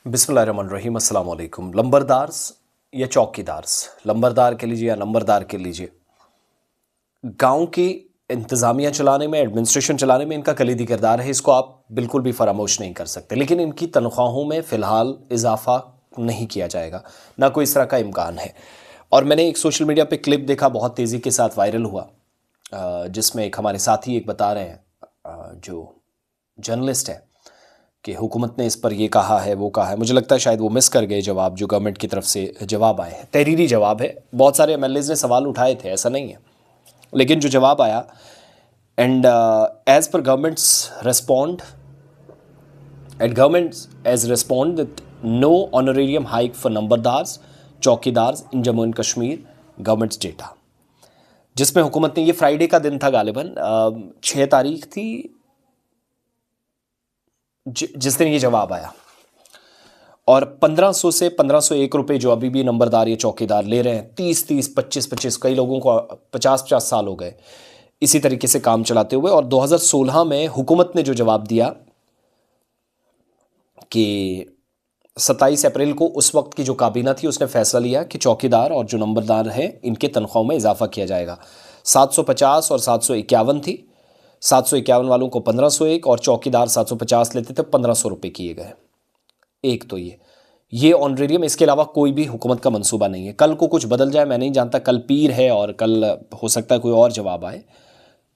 बिस्मिल्लाहिर्रहमानिर्रहीम, अस्सलाम वालेकुम। लंबरदार्स या चौकीदार्स, लंबरदार के लीजिए या नंबरदार के लीजिए, गांव की इंतज़ामिया चलाने में, एडमिनिस्ट्रेशन चलाने में इनका कलीदी किरदार है। इसको आप बिल्कुल भी फरामोश नहीं कर सकते। लेकिन इनकी तनख्वाहों में फ़िलहाल इजाफा नहीं किया जाएगा, ना कोई इस तरह का इम्कान है। और मैंने एक सोशल मीडिया पे क्लिप देखा, बहुत तेज़ी के साथ वायरल हुआ, जिसमें एक हमारे साथी एक बता रहे हैं, जो जर्नलिस्ट है, कि हुकूमत ने इस पर ये कहा है, वो कहा है। मुझे लगता है शायद वो मिस कर गए जवाब जो गवर्नमेंट की तरफ से जवाब आए हैं। तहरीरी जवाब है, बहुत सारे एमएलएज ने सवाल उठाए थे, ऐसा नहीं है, लेकिन जो जवाब आया, एंड एज पर governments respond as respond that no honorarium hike for numberdars chowkidars in Jammu and Kashmir governments data, जिसमें हुकूमत ने, ये फ्राइडे का दिन था गालिबन, 6 तारीख थी जिस दिन ये जवाब आया। और 1500 से 1501 रुपये जो अभी भी नंबरदार या चौकीदार ले रहे हैं, 30-30, 25-25, कई लोगों को 50-50 साल हो गए इसी तरीके से काम चलाते हुए। और 2016 में हुकूमत ने जो जवाब दिया कि 27 अप्रैल को उस वक्त की जो काबीना थी उसने फैसला लिया कि चौकीदार और जो नंबरदार हैं इनके तनख्वाहों में इजाफा किया जाएगा। 750 और 751 थी। 751 वालों को 1501 और चौकीदार 750 लेते थे, 1500 रुपये किए गए। एक तो ये ऑनरेरियम, इसके अलावा कोई भी हुकूमत का मंसूबा नहीं है। कल को कुछ बदल जाए, मैं नहीं जानता, कल पीर है और कल हो सकता है कोई और जवाब आए।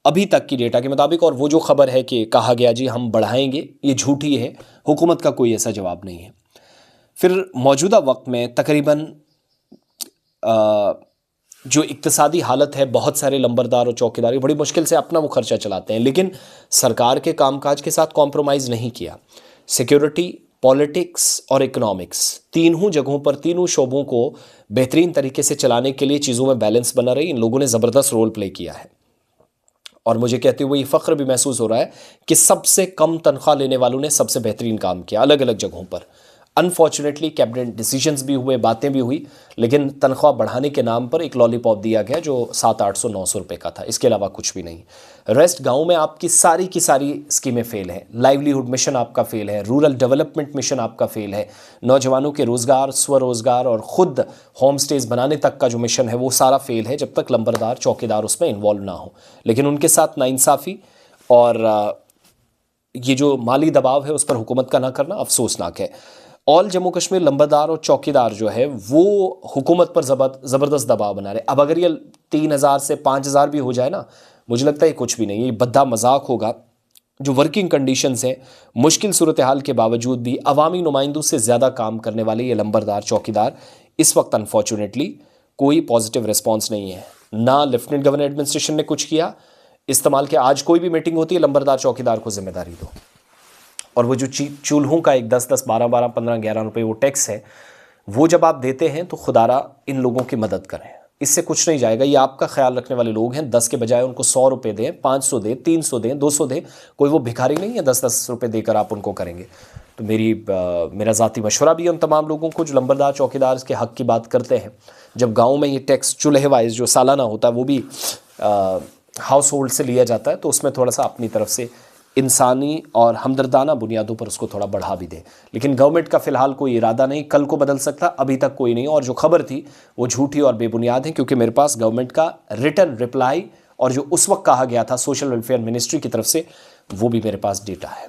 अभी तक की डेटा के मुताबिक, और वो जो खबर है कि कहा गया जी हम बढ़ाएंगे, ये झूठी है। हुकूमत का कोई ऐसा जवाब नहीं है। फिर मौजूदा वक्त में तकरीबन जो इक्तिसादी हालत है, बहुत सारे लंबरदार और चौकीदार बड़ी मुश्किल से अपना वो खर्चा चलाते हैं, लेकिन सरकार के कामकाज के साथ कॉम्प्रोमाइज़ नहीं किया। सिक्योरिटी, पॉलिटिक्स और इकोनॉमिक्स, तीनों जगहों पर, तीनों शोबों को बेहतरीन तरीके से चलाने के लिए चीज़ों में बैलेंस बना रही। इन लोगों ने ज़बरदस्त रोल प्ले किया है। और मुझे कहते हुए ये फ़ख्र भी महसूस हो रहा है कि सबसे कम तनख्वाह लेने वालों ने सबसे बेहतरीन काम किया अलग अलग जगहों पर। अनफॉर्चुनेटली कैबिनेट डिसीजंस भी हुए, बातें भी हुई, लेकिन तनख्वाह बढ़ाने के नाम पर एक लॉलीपॉप दिया गया जो 700-800-900 रुपये का था। इसके अलावा कुछ भी नहीं। रेस्ट गांव में आपकी सारी की सारी स्कीमें फेल हैं। लाइवलीहुड मिशन आपका फेल है, रूरल डेवलपमेंट मिशन आपका फेल है, नौजवानों के रोज़गार, स्वरोज़गार और ख़ुद होम स्टेज बनाने तक का जो मिशन है वो सारा फेल है, जब तक लंबरदार चौकीदार उसमें इन्वॉल्व ना हो। लेकिन उनके साथ नाइंसाफ़ी और ये जो माली दबाव है उस पर हुकूमत का ना करना अफसोसनाक है। ऑल जम्मू कश्मीर लंबरदार और चौकीदार जो है वो हुकूमत पर ज़बरदस्त दबाव बना रहे। अब अगर ये 3000 से 5000 भी हो जाए ना, मुझे लगता है कुछ भी नहीं, ये बद्दा मजाक होगा। जो वर्किंग कंडीशंस हैं, मुश्किल सूरत हाल के बावजूद भी अवामी नुमाइंदों से ज़्यादा काम करने वाले ये लंबरदार चौकीदार, इस वक्त अनफॉर्चुनेटली कोई पॉजिटिव रिस्पॉन्स नहीं है। ना लेफ्टिनेंट गवर्नर एडमिनिस्ट्रेशन ने कुछ किया इस्तेमाल के। आज कोई भी मीटिंग होती है, लंबरदार चौकीदार को जिम्मेदारी दो। और वो जो चूल्हों का एक 10-10, 12-12, 15-11 रुपये वो टैक्स है, वो जब आप देते हैं तो खुदारा इन लोगों की मदद करें। इससे कुछ नहीं जाएगा। ये आपका ख्याल रखने वाले लोग हैं। 10 के बजाय उनको 100 रुपये दें, 500 दें, 300 दें, 200 दें। कोई वो भिखारी नहीं है 10-10 रुपये देकर आप उनको करेंगे। तो मेरा ज़ाती मशवरा भी है उन तमाम लोगों को जो लंबरदार चौकीदार के हक़ की बात करते हैं। जब गाँव में ये टैक्स चूल्हे वाइज जो सालाना होता है वो भी हाउस होल्ड से लिया जाता है, तो उसमें थोड़ा सा अपनी तरफ से इंसानी और हमदर्दाना बुनियादों पर उसको थोड़ा बढ़ा भी दे। लेकिन गवर्नमेंट का फ़िलहाल कोई इरादा नहीं, कल को बदल सकता, अभी तक कोई नहीं। और जो खबर थी वो झूठी और बेबुनियाद है, क्योंकि मेरे पास गवर्नमेंट का रिटन रिप्लाई और जो उस वक्त कहा गया था सोशल वेलफेयर मिनिस्ट्री की तरफ से, वो भी मेरे पास डेटा है।